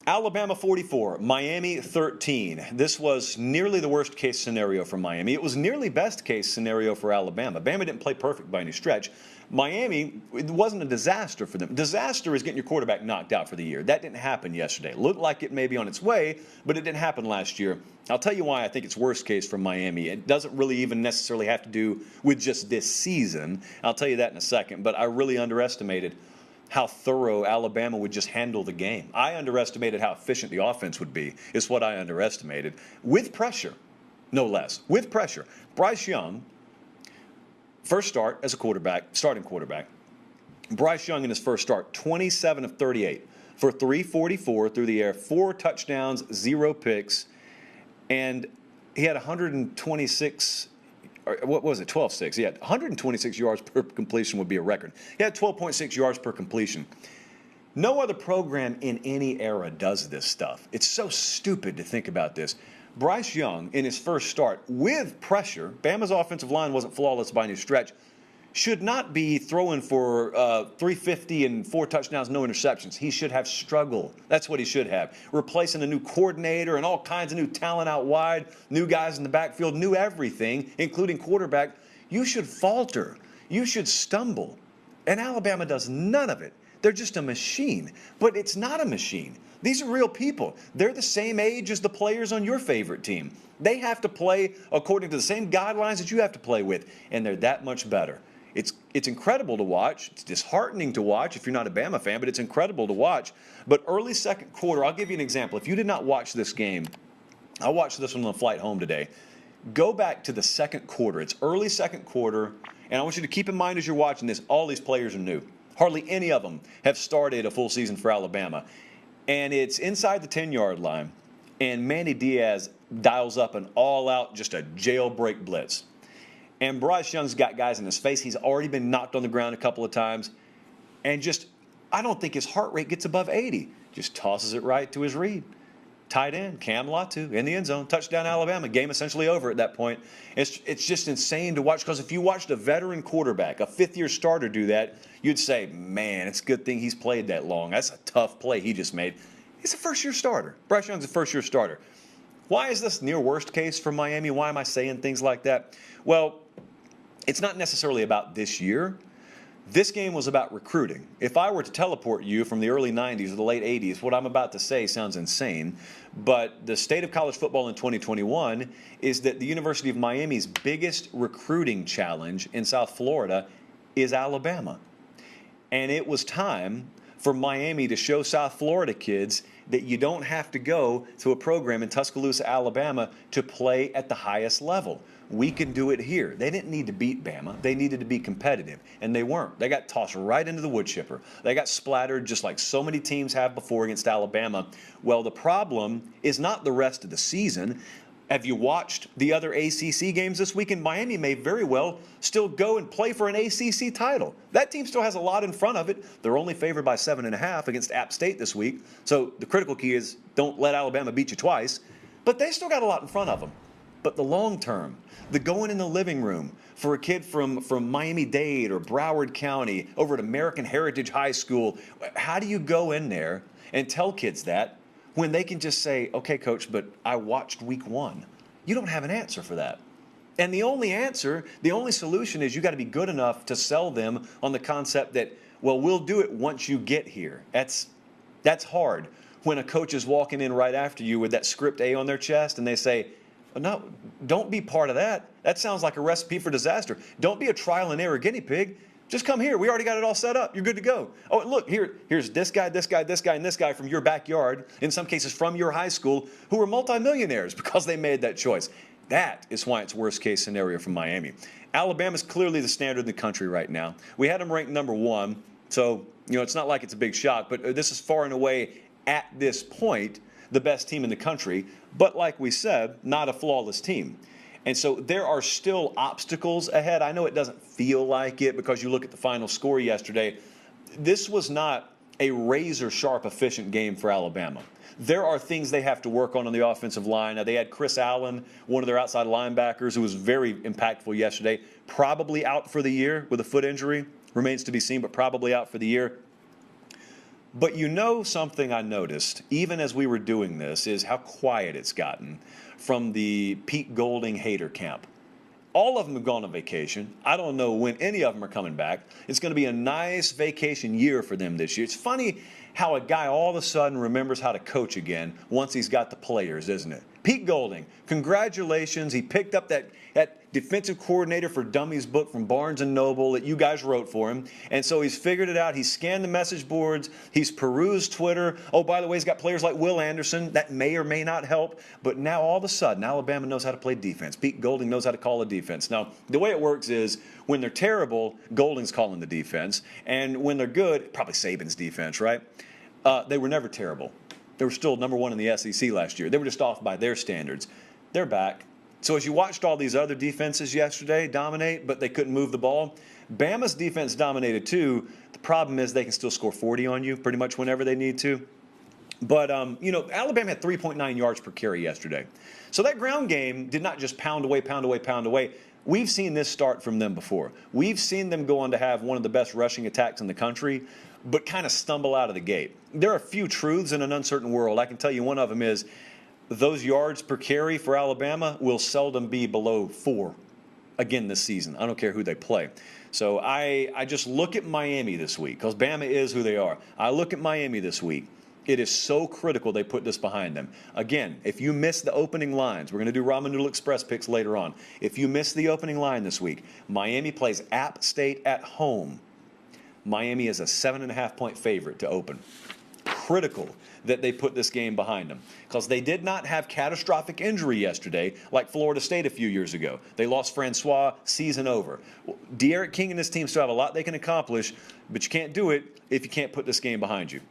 Alabama 44, Miami 13. This was nearly the worst case scenario for Miami. It was nearly best case scenario for Alabama. Bama didn't play perfect by any stretch. Miami, it wasn't a disaster for them. Disaster is getting your quarterback knocked out for the year. That didn't happen yesterday. Looked like it may be on its way, but it didn't happen last year. I'll tell you why I think it's worst case for Miami. It doesn't really even necessarily have to do with just this season. I'll tell you that in a second, but I really underestimated how thorough Alabama would just handle the game. I underestimated how efficient the offense would be, is what I underestimated. With pressure, no less. With pressure. Bryce Young, first start as a quarterback, starting quarterback. Bryce Young in his first start, 27 of 38 for 344 through the air, 4 touchdowns, 0 picks, and he had 126 what was it, 12.6. Yeah, 126 yards per completion would be a record. He had 12.6 yards per completion. No other program in any era does this stuff. It's so stupid to think about this. Bryce Young, in his first start, with pressure, Bama's offensive line wasn't flawless by any stretch, should not be throwing for 350 and 4 touchdowns, no interceptions. He should have struggled. That's what he should have. Replacing a new coordinator and all kinds of new talent out wide, new guys in the backfield, new everything, including quarterback. You should falter. You should stumble. And Alabama does none of it. They're just a machine. But it's not a machine. These are real people. They're the same age as the players on your favorite team. They have to play according to the same guidelines that you have to play with, and they're that much better. It's incredible to watch. It's disheartening to watch if you're not a Bama fan, but it's incredible to watch. But early second quarter, I'll give you an example. If you did not watch this game, I watched this one on the flight home today. Go back to the second quarter. It's early second quarter, and I want you to keep in mind as you're watching this, all these players are new. Hardly any of them have started a full season for Alabama. And it's inside the 10-yard line, and Manny Diaz dials up an all-out, just a jailbreak blitz. And Bryce Young's got guys in his face. He's already been knocked on the ground a couple of times. And I don't think his heart rate gets above 80. Just tosses it right to his read. Tight end, Cam Latu, in the end zone. Touchdown Alabama. Game essentially over at that point. It's just insane to watch, because if you watched a veteran quarterback, a fifth-year starter do that, you'd say, man, it's a good thing he's played that long. That's a tough play he just made. He's a first-year starter. Bryce Young's a first-year starter. Why is this near worst case for Miami? Why am I saying things like that? Well, it's not necessarily about this year. This game was about recruiting. If I were to teleport you from the early 90s or the late 80s, what I'm about to say sounds insane, but the state of college football in 2021 is that the University of Miami's biggest recruiting challenge in South Florida is Alabama. And it was time for Miami to show South Florida kids that you don't have to go to a program in Tuscaloosa, Alabama to play at the highest level. We can do it here. They didn't need to beat Bama. They needed to be competitive, and they weren't. They got tossed right into the wood chipper. They got splattered just like so many teams have before against Alabama. Well, the problem is not the rest of the season. Have you watched the other ACC games this weekend? Miami may very well still go and play for an ACC title. That team still has a lot in front of it. They're only favored by 7.5 against App State this week. So the critical key is don't let Alabama beat you twice. But they still got a lot in front of them. But the long term, the going in the living room for a kid from Miami-Dade or Broward County over at American Heritage High School, how do you go in there and tell kids that when they can just say, okay, coach, but I watched week 1? You don't have an answer for that. And the only answer, the only solution is you got to be good enough to sell them on the concept that, well, we'll do it once you get here. That's hard when a coach is walking in right after you with that script A on their chest and they say, no, don't be part of that. That sounds like a recipe for disaster. Don't be a trial and error guinea pig. Just come here. We already got it all set up. You're good to go. Oh, look, here's this guy, this guy, this guy, and this guy from your backyard, in some cases from your high school, who are multimillionaires because they made that choice. That is why it's worst case scenario for Miami. Alabama's clearly the standard in the country right now. We had them ranked number 1, so it's not like it's a big shock, but this is far and away at this point the best team in the country, but like we said, not a flawless team. And so there are still obstacles ahead. I know it doesn't feel like it because you look at the final score yesterday. This was not a razor-sharp, efficient game for Alabama. There are things they have to work on the offensive line. Now, they had Chris Allen, one of their outside linebackers, who was very impactful yesterday, probably out for the year with a foot injury. Remains to be seen, but probably out for the year. But you know something I noticed, even as we were doing this, is how quiet it's gotten from the Pete Golding hater camp. All of them have gone on vacation. I don't know when any of them are coming back. It's going to be a nice vacation year for them this year. It's funny how a guy all of a sudden remembers how to coach again once he's got the players, isn't it? Pete Golding, congratulations. He picked up that defensive coordinator for dummies book from Barnes & Noble that you guys wrote for him. And so he's figured it out. He's scanned the message boards. He's perused Twitter. Oh, by the way, he's got players like Will Anderson. That may or may not help. But now all of a sudden, Alabama knows how to play defense. Pete Golding knows how to call a defense. Now, the way it works is when they're terrible, Golding's calling the defense. And when they're good, probably Saban's defense, right? They were never terrible. They were still number one in the SEC last year. They were just off by their standards. They're back. So as you watched all these other defenses yesterday dominate, but they couldn't move the ball, Bama's defense dominated too. The problem is they can still score 40 on you pretty much whenever they need to. But, Alabama had 3.9 yards per carry yesterday. So that ground game did not just pound away, pound away, pound away. We've seen this start from them before. We've seen them go on to have one of the best rushing attacks in the country, but kind of stumble out of the gate. There are a few truths in an uncertain world. I can tell you one of them is those yards per carry for Alabama will seldom be below 4 again this season. I don't care who they play. So I just look at Miami this week because Bama is who they are. I look at Miami this week. It is so critical they put this behind them. Again, if you miss the opening lines, we're going to do Ramen Noodle Express picks later on. If you miss the opening line this week, Miami plays App State at home. Miami is a 7.5-point favorite to open. Critical that they put this game behind them because they did not have catastrophic injury yesterday like Florida State a few years ago. They lost Francois, season over. De'Aaron King and his team still have a lot they can accomplish, but you can't do it if you can't put this game behind you.